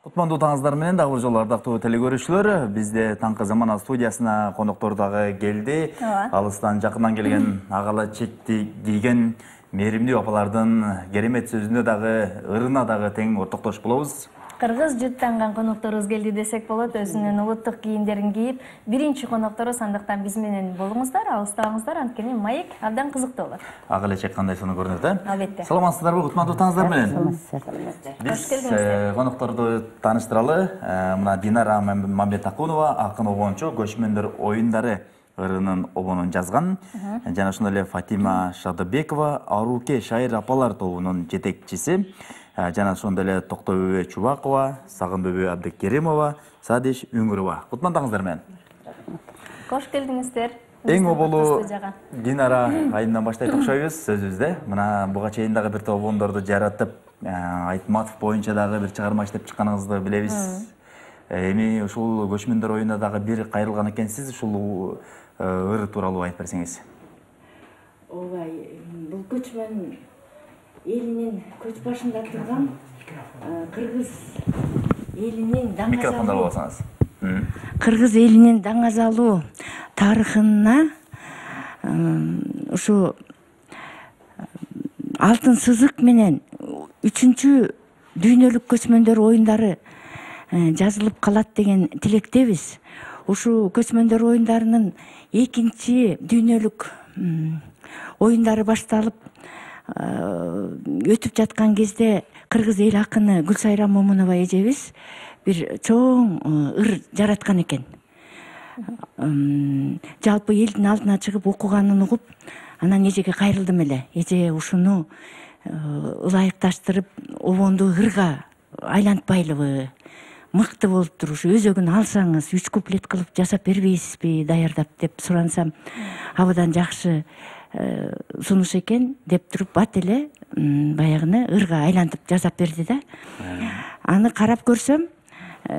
Кутмандуу таңыздар менен дагы бир жолу ардактуу телекөрүүчүлөр, бизде таңкы замана студиясына коноктор дагы келди. Алыстан жакындан келген агала чекти кийген мээримдүү апалардын керемет сөзүнө дагы, ырына дагы тең ортоктош болобуз. Кыргыз жуттанган конокторубуз келди десек болот, өзүнүн улуттук кийимдерин кийип, биринчи конокторубуз, андыктан биз менен болуңуздар, алыстабаңыздар, анткени маек абдан кызыктуу болот. Ак элечек кандай сонун көрүнөт, э? Албетте. Саламатсыздарбы, кутмандуу таңыздар менен? Кош келдиңиздер. Конокторду тааныштыралы. Мына Динара Мамбетакунова акын обончу көчмөндөр оюндары ырынын обонун жазган. Жана ошондой эле Фатима Шадыбекова Аруке шайыр апалар тобунун жетекчиси. Жана ошондой эле Токтобөбө Чубакова, Сагынбөбө Абдыкеримова, Садиш Үңүрова. Кутмандаңыздар менен. Кош келдиңиздер. Эң оболу Динара айынан баштайт окшойбуз сөзүбүздө. Мына буга чейин дагы бир топ обондорду жаратып, Айтматов боюнча дагы бир чыгарма иштеп чыкканыңызды билебиз. Эми ушул көчмөндөр оюнуна дагы бир кайрылган экенсиз, ушул ыр тууралуу айтып берсеңиз. Ооба, бул көчмөн элинин көч башында турган кыргыз элинин даңазалуу тарыхына ушу алтын сызык менен 3-чү дүйнөлүк көчмөндөр оюндары жазылып калат деген тилектебиз. Ушу көчмөндөр оюндарынын 2-чи дүйнөлүк оюндары башталып өтүп жаткан кезде кыргыз эл акыны Гүлсайрам Момунова эжебиз бир чоң ыр жараткан экен. Жалпы элдин алдына чыгып окуганын угуп, анан эжеге кайрылдым эле. Эже ушуну ылайыкташтырып, обонду ырга айлантпайлыбы, мыкты болуп турушу, өзөгүн алсаңыз 3 куплет кылып жасап бербейсизби даярдап деп сурансам, абдан жакшы сунуш экен деп туруп бат эле баягыны ырга айлантып жасап берди да. Аны карап көрсөм,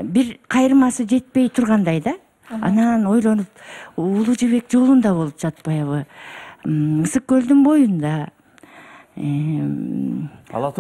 бир кайрымасы жетпей тургандай да. Анан ойлонуп, Улуу Жебек жолунда болуп жатпайбы? Ысык көлдүн боюнда, Ала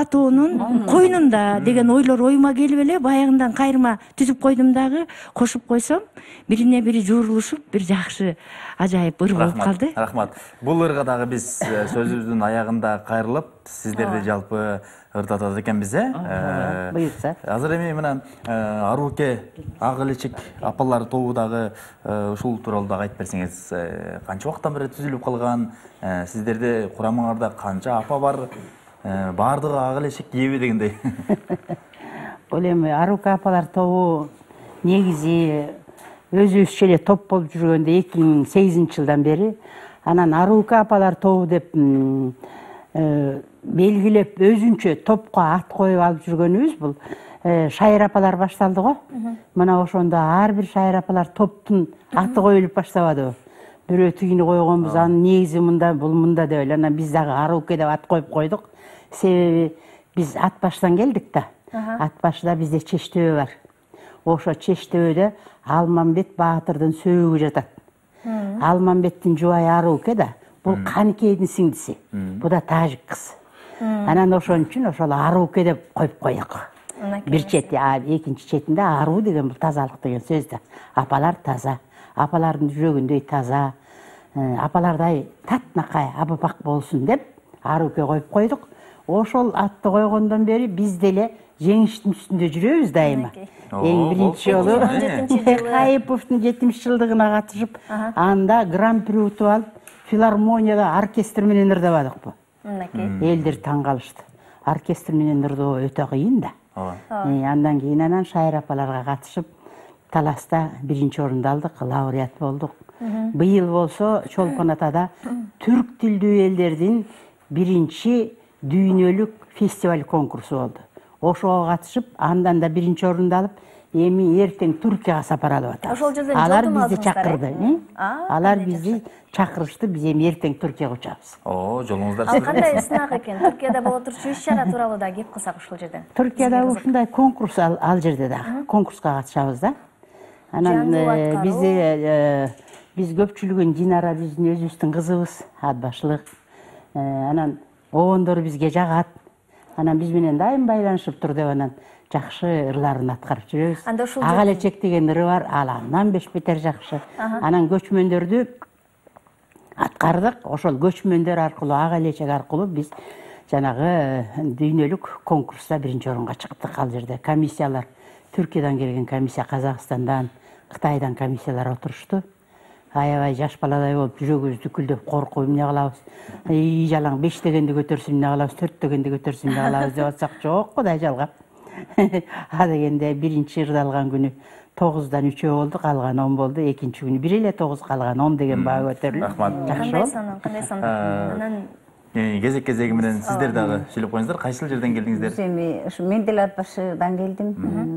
тоонун койнунда деген ойлор оюма келип эле, баягындан кайрыма түзүп койдум дагы, кошуп койсом, бирине бири жуурулушуп, бир жакшы ажайып ыр болуп калды. Рахмат. Бул ырга дагы биз сөзүбүздүн аягында кайрылып, сиздерди жалпы ырдатат экенбиз, э? Буюрса. Азыр эми мына Аруке ак элечек апалар тобу дагы ушул тууралуу дагы айтып берсеңиз, канча убакыттан бери түзүлүп калган, сиздерде курамыңарда канча апа бар, баардыгы ак элечек кийеби дегендей. Бул эми Аруке апалар тобу негизи өзүбүзчө эле топ болуп жүргөндө 2008-жылдан бери, анан Аруке апалар тобу деп белгилеп өзүнчө топко ат коюп алып жүргөнүбүз бул шайыр апалар башталды го. Мына ошондо ар бир шайыр апалар топтун аты коюлуп баштабадыбы? Бирөө тигини койгонбуз, анын негизи мында, бул мында деп эле. Анан биз дагы Аруке деп ат коюп койдук. Себеби биз ат баштан келдик да. Ат башыда бизде Чештөбө бар. Ошо Чештөбөдө Алмамбет Баатырдын сөөгү жатат. Алмамбеттин жубайы Аруке да. Бул Каникейдин сиңдиси. Бу да тажик кыз. Анан ошон үчүн ошол Аруке деп коюп койдук. Бир чети, экинчи четинде аруу деген бул тазалык деген сөз да. Апалар таза, апалардын жүрөгүндөй таза, апалардай татнакай, абапак болсун деп Аруке коюп койдук. Ошол атты койгондон бери биз деле жеңиштин үстүндө жүрөбүз дайыма. Эң биринчи жолу Кайыповдун 70-жылдыгына катышып, анда гран-при утуп алып, филармонияда оркестр менен ырдабадыкпы? Элдер таң калышты. Оркестр менен ырдоо өтө кыйын да. Андан кийин анан шайыр апаларга катышып, таласта биринчи орунду алдык, лауреат болдук. Быйыл болсо Чолпон Атада түрк тилдүү элдердин биринчи дүйнөлүк фестиваль конкурсу болду. Ошого катышып, андан да биринчи орунду алып, эми эртең Түркияга сапар алып атабыз. Ошол жерден алар бизди чакырды. Алар бизди чакырышты, биз эми эртең Түркияга учабыз. Жолуңуздар сиздер. Кандай сынак экен? Түркияда боло турчу иш-чара тууралуу да кеп кылсак ушул жерден. Түркияда ушундай конкурс ал жерде да. Конкурска катышабыз да. Анан биз көпчүлүгүн Динара биздин өзүбүздүн кызыбыз, ат башлык. Анан обондор бизге жагат. Анан биз менен дайым байланышып тур деп анан жакшы ырларын аткарып жүрөбүз. Анда ушул Ага элечек деген ыры бар, ал андан беш бетер жакшы. Анан көчмөндөрдү аткардык. Ошол көчмөндөр аркылуу, ага элечек аркылуу биз жанагы дүйнөлүк конкурста биринчи орунга чыктык. Ал жерде комиссиялар, Түркиядан келген комиссия, Казакстандан, Кытайдан комиссиялар отурушту. Аябай жаш баладай болуп жүрөгүбүз дүкүлдөп коркуп эмне кылабыз? Жалаң 5 дегенди көтөрсүн эмне кылабыз? 4 дегенди көтөрсүн эмне кылабыз деп атсак, жок Кудай жалгап. А дегенде биринчи ырды алган күнү 9-дан 3 болду, калган 10 болду. Экинчи күнү 1 эле 9, калган 10 деген баа көтөрүлдү. Рахмат. Кандай сан? Анан кезек-кезеги менен сиздер дагы сүйлөп коюңуздар. Кайсыл жерден келдиңиздер? Эми ушу Менделе ат башыдан келдим.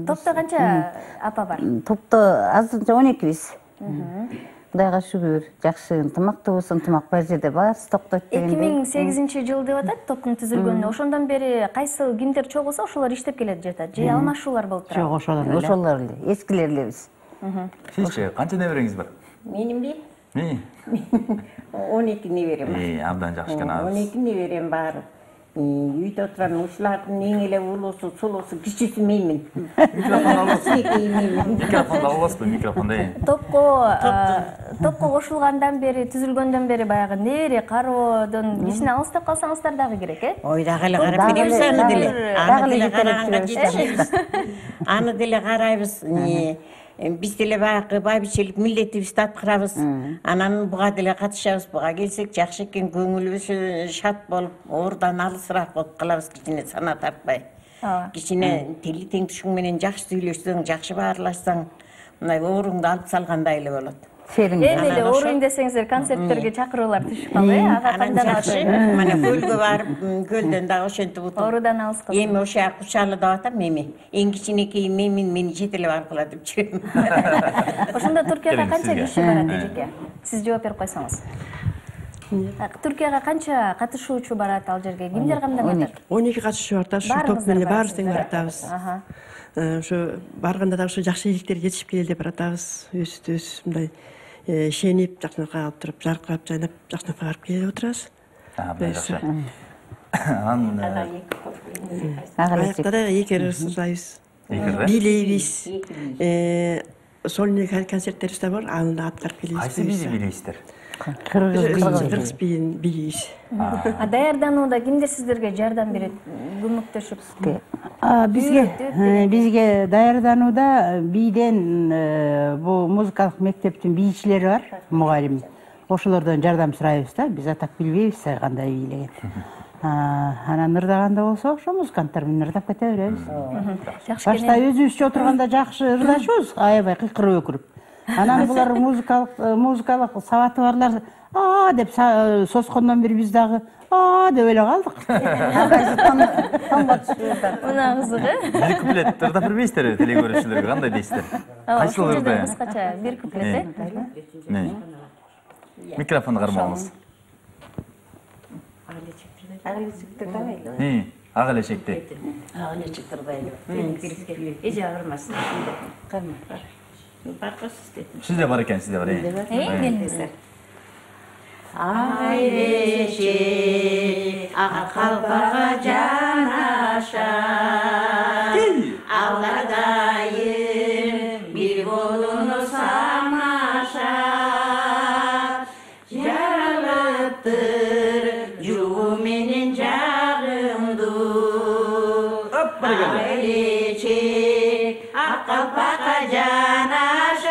Топто канча апа бар? Топто азырынча 12 биз. Кудайга шүгүр, жакшы ынтымактуубуз, ынтымак бар жерде баарыбыз токтойт дегендей. 2008-жыл деп атат топтун түзүлгөнүнө. Ошондон бери кайсы кимдер чогулса ошолор иштеп келет жатат. Же алмашуулар болуп турат? Жок, ошолор эле. Ошолор эле, эскилер эле биз. Сизчи канча небереңиз бар? Менимби? 12 неберем бар. Абдан жакшы экен абыз. 12 неберем бар. Үйдө отурам, ушулардын эң эле улуусу, сулуусу, кичүүсү менмин. Микрофонду албасызбы? Микрофонду. Топко кошулгандан бери, түзүлгөндөн бери баягы небере кароодон кичине алыстап калсаңыздар дагы керек, Ой, дагы эле карап беребиз аны деле. Аны деле караганга жетишебиз. Аны деле карайбыз. Биз деле баягы байбичелик милдетибизди аткарабыз. Анан буга деле катышабыз. Буга келсек жакшы экен, көңүлүбүз шат болуп, оорудан алысыраак болуп калабыз, кичине сана тартпай. Кичине тили тең түшүң менен жакшы сүйлөшсөң, жакшы баарлашсаң, мындай ооруңду алып салгандай эле болот. Эми эле ооруйн десеңиздер концерттерге чакыруулар түшүп калды, ага кандай жакшы. Мана көлгө барып, көлдөн дагы ошентип утуп. Оорудан алыс калып. Эми ошо кучалы деп атам эми. Эң кичинекей мени жетелеп аркыла деп жүрөм. Ошондо Түркияга канча киши барат эжеке? Сиз жооп берип койсоңуз. Түркияга канча катышуучу барат ал жерге? Кимдер камданат? 12 катышуучу бар да, ушу топ менен баарыбыз тең баратабыз. Ошо барганда да ушу жакшы ийгиликтер жетишип келели деп баратабыз. Өзүбүз мындай ишенип, жакшынакай алып туруп, жаркырап, жайнап, жакшынакай барып келе отурабыз. Абдан жакшы. Анан аякта да эки ырсыздайбыз. Бийлейбиз. Сольный концерттерибиз да бар, аны да аткарып келебиз. Кайсы бийди бийлейсиздер? Кыргыз бийин бийлейбиз. Даярданууда кимдер сиздерге жардам берет, көмөктөшүп? Бизге даярданууда бийден бу музыкалык мектептин бийчилери бар, мугалим. Ошолордон жардам сурайбыз да, биз атак билбейбиз кандай бийлеген. Анан ырдаганда болсо, ошо музыканттар менен ырдап кете беребиз. Башта өзүбүзчө отурганда жакшы ырдашыбыз, аябай кыйкырып өкүрүп. Анан булар музыкалык сабаты барлар деп соскондон бери биз дагы деп эле калдык. Мына кызык, Бир куплет ырдап бербейсиздерби телекөрүүчүлөргө, кандай дейсиздер? Кайсыл ырды? Кыскача бир куплет, Микрофонду кармаңыз. Ак элечекти. Ак элечекти ырдайлы. Эже агырмасын. Сизде бар экен, сизде бар. келиңиздер. Ай элечек ак калпага жанашат. Алладайым бир болууну самашат. Жаралыптыр жуу менен жагымду. Ак элечек ак калпага жанашат.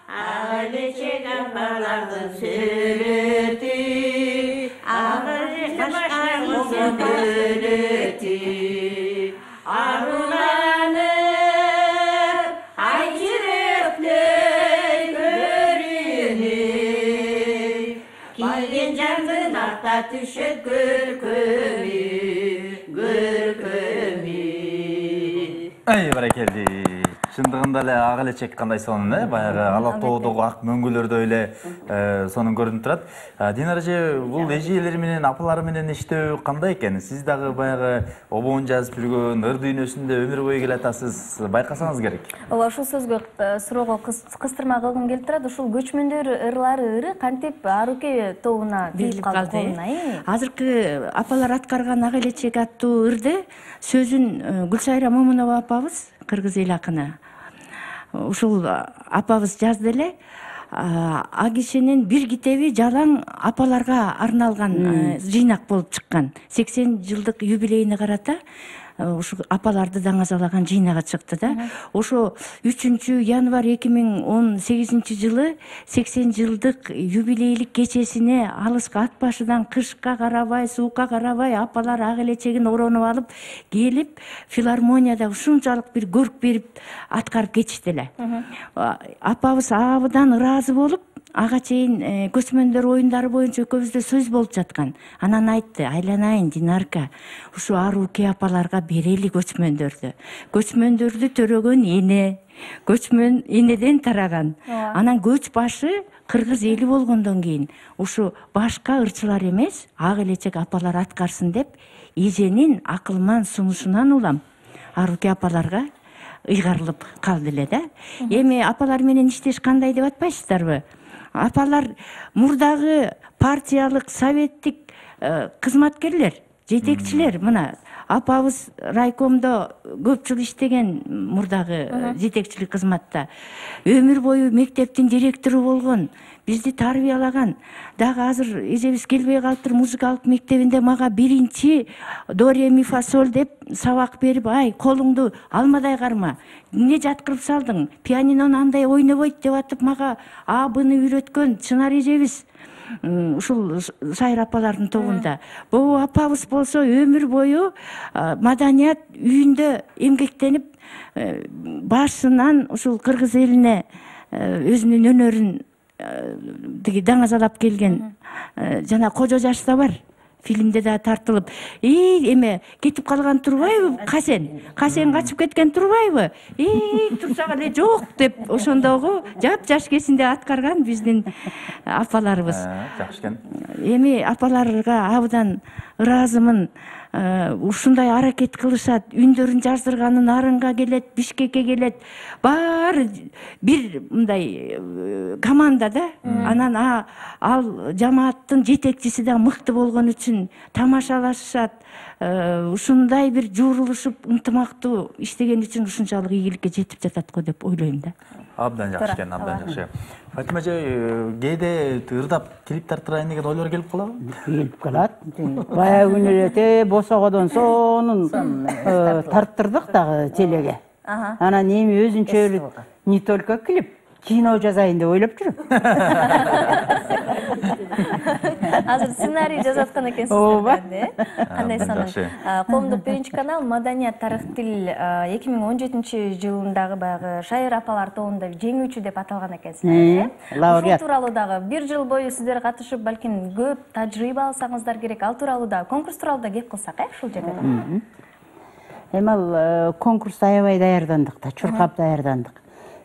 Ак элечек апалардын сүрөтү. Ак элечек өлөтү. Аруланып ай жүрөктөй көрүнүп. Кийген жандын арта түшөт көркөмү. Ай, баракелди. Шындығында эле ак элечек кандай сонун, баягы ала тоодогу ак мөңгөлөрдөй эле сонун көрүнүп турат. Динара эже, бул эжелер менен, апалар менен иштөө кандай экен? Сиз дагы баягы обон жазып жүргөн ыр дүйнөсүндө өмүр бою келатасыз, байкасаңыз керек. Ооба, ушул сөзгө суроого кыстырма кылгым келип турат. Ушул көчмөндөр ырлары ыры кантип Аруке тобуна тийип калды колуна? Азыркы апалар аткарган ак элечек аттуу ырды сөзүн Гүлсайра Момунова апабыз, кыргыз эл акыны. Ушул апабыз жазды эле. А кишинин бир китеби жалаң апаларга арналган жыйнак болуп чыккан. 80 жылдык юбилейине карата ушу апаларды даңазалаган жыйнагы чыкты да. Ошо 3 январь 2018 жылы 80 жылдык юбилейлик кечесине алыска ат башыдан кышка карабай, суукка карабай апалар ак элечегин оронуп алып келип, филармонияда ушунчалык бир көрк берип аткарып кетишти эле. Апабыз абдан ыраазы болуп, ага чейин көчмөндөр оюндары боюнча экөөбүздө сөз болуп жаткан. Анан айтты: "Айланайын Динарка, ушу Аруке апаларга берели көчмөндөрдү. Көчмөндөрдү төрөгөн эне, көчмөн энеден тараган. Анан көч башы кыргыз эли болгондон кийин ушу башка ырчылар эмес, ак элечек апалар аткарсын" деп эженин акылман сунушунан улам Аруке апаларга ыйгарылып калды эле да. Эми апалар менен иштеш кандай деп атпайсыздарбы? Апалар мурдагы партиялык, советтик кызматкерлер, жетекчилер. Мына апабыз райкомдо көп жыл иштеген, мурдагы жетекчилик кызматта. Өмүр бою мектептин директору болгон, бизди тарбиялаган. Дагы азыр эжебиз келбей калыптыр, музыкалык мектебинде мага биринчи до ре ми фа соль деп сабак берип, "Ай, колуңду алмадай карма. Эмне жаткырып салдың? Пианинону андай ойнобойт" деп атып мага А-быны үйрөткөн Чынар эжебиз. Ушул Сайыр апалардын тобунда. Бул апабыз болсо өмүр бою маданият үйүндө эмгектенип, башынан ушул кыргыз элине өзүнүн өнөрүн даңазалап келген. Жана Кожо жашта бар. Фильмде да тартылып, эме кетип калган турбайбы Касен? Касен качып кеткен турбайбы? Турсак эле жок деп ошондогу жап-жаш кезинде аткарган биздин апаларыбыз. Жакшы экен. Эми апаларга абдан ыраазымын. Ушундай аракет кылышат, үндөрүн жаздырганын Арынга келет, Бишкекке келет. Баары бир мындай команда да. Анан ал жамааттын жетекчиси да мыкты болгон үчүн тамашалашышат. Ушундай бир жуурулушуп, ынтымактуу иштеген үчүн ушунчалык ийгиликке жетип жатат го деп ойлойм да. Абдан жакшы экен, абдан жакшы. Фатима эже, кээде ырдап клип тартырайын деген ойлор келип калабы? Келип калат. Баягы күнү эле босогодон сонун тарттырдык дагы телеге. Анан эми өзүнчө не только клип, кино жазайын деп ойлоп жүрөм. Азыр сценарий жазып аткан экенсиз. Ооба. Кандай сонун. Коомдук биринчи канал Маданият тарых тил 2017 жылындагы баягы Шайыр апалар тобунда жеңүүчү деп аталган экенсиз. Ошол тууралуу дагы бир жыл бою сиздер катышып, балким көп тажрыйба алсаңыздар керек. Ал тууралуу да, конкурс тууралуу да кеп кылсак, ушул жерде. Эми ал конкурста аябай даярдандык да, чуркап даярдандык.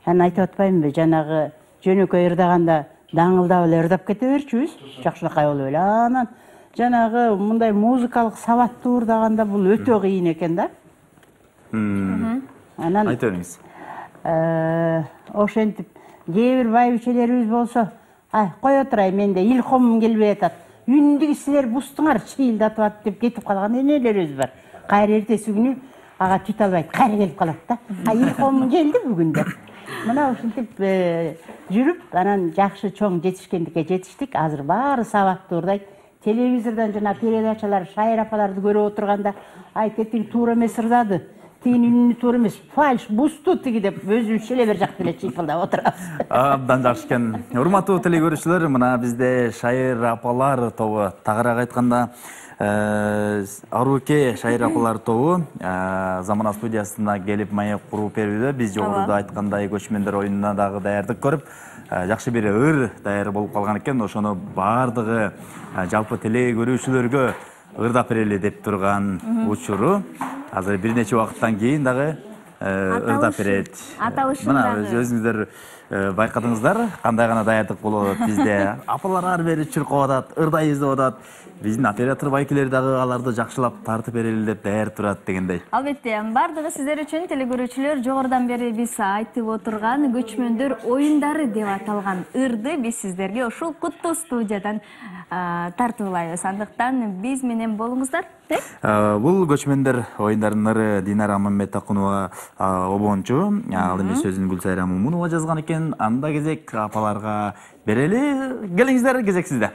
Анан айтып атпаймынбы, жанагы жөнөкөй ырдаганда даңылдап эле ырдап кете берчүбүз, жакшынакай болуп эле. Анан жанагы мындай музыкалык сабаттуу ырдаганда бул өтө кыйын экен да. Анан айта бериңиз. Ошентип кээ бир байбичелерибиз болсо, "Ай, кое турай, менде илхомум келбей атат. Үндүгү силер бустуңар, чыйылдатып атып" деп кетип калган энелерибиз бар. Кайра эртеси күнү ага түтө албайт, кайра келип калат да. Илхомум келди бүгүн деп. Мына ушинтип жүрүп, анан жакшы чоң жетишкендикке жетиштик. Азыр баары сабаттуу ырдайт. Телевизордон жана передачалар Шайыр апаларды көрүп отурганда, "Ай, тетиги туура эмес ырдады. Тигинин үнү туура эмес, фальш, бусту тиги" деп өзүбүз эле бир жакта эле чыйпылдап отурабыз. Абдан жакшы экен. Урматтуу телекөрүүчүлөр, мына бизде Шайыр апалар тобу, тагыраак айтканда Аруке Шайыр апалар тобу Замана студиясына келип маек куруп берүүдө. Биз жогоруда айткандай көчмөндөр оюнуна дагы даярдык көрүп, жакшы бир ыр даяр болуп калган экен. Ошону баардыгы жалпы телекөрүүчүлөргө ырдап берели деп турган учуру. Азыр бир нече убакыттан кийин дагы ырдап берет. Аталышындагы. Мына өзүңүздөр байкадыңыздар, кандай гана даярдык болуп атат бизде. Апалар ар бери чуркап атат, ырдайбыз деп атат. Биздин оператор байкелер дагы аларды жакшылап тартып берели деп даяр турат дегендей. Албетте, бардыгы сиздер үчүн телекөрүүчүлөр жогорудан бери биз айтып отурган көчмөндөр оюндары деп аталган ырды биз сиздерге ушул куттуу студиядан тартуулайбыз. Андыктан биз менен болуңуздар. Бул көчмөндөр оюндарынын ыры Динара Мамбетакунова обончу. Ал эми сөзүн Гүлсайра Мумунова жазган экен. Анда кезек апаларга берели. Келиңиздер, кезек сизде.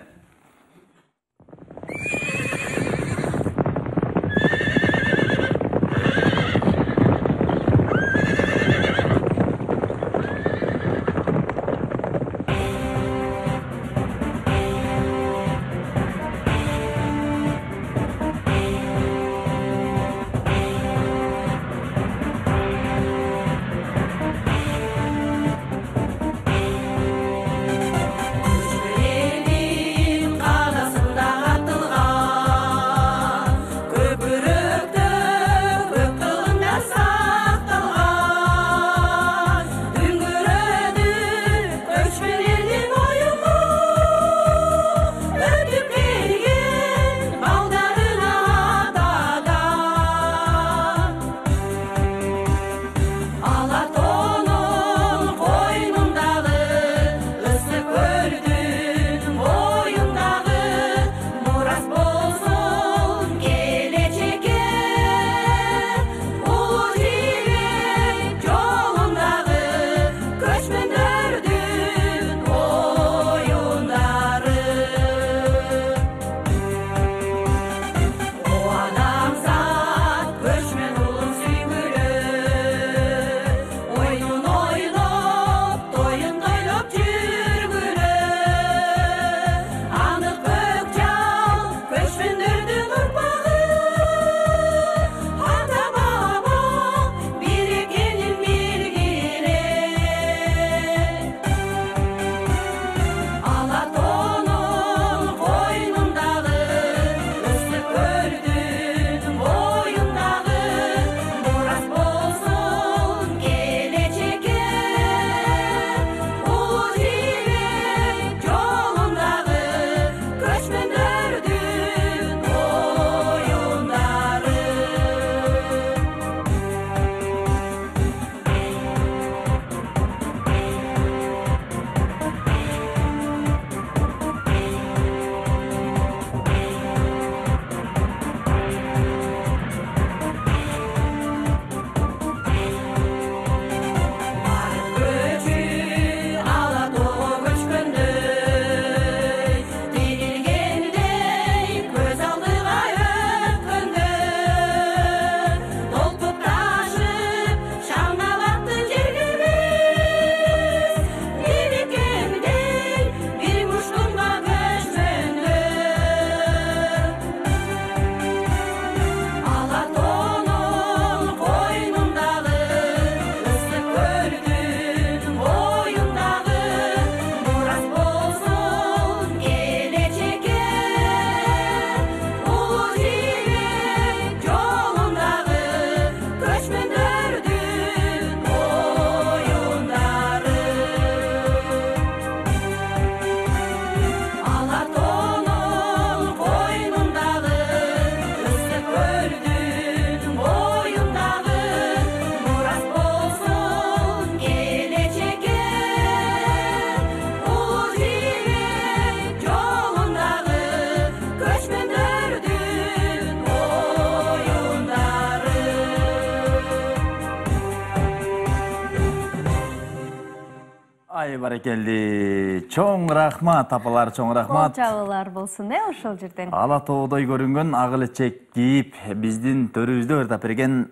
Ай баракелди. Чоң рахмат апалар, чоң рахмат. Кол чабуулар болсун ошол жерден. Ала тоодой көрүнгөн ак элечек кийип биздин төрүбүздө ырдап берген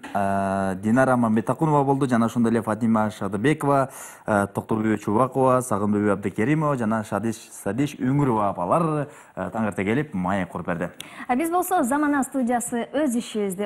Динара Мамбетакунова болду, жана ошондой эле Фатима Шадыбекова, Токтобүбү Чубакова, Сагындыбүбү Абдыкеримова жана Садиш Үңүрова апалар таң эрте келип маек куруп берди. Биз болсо Замана студиясы өз ишибизди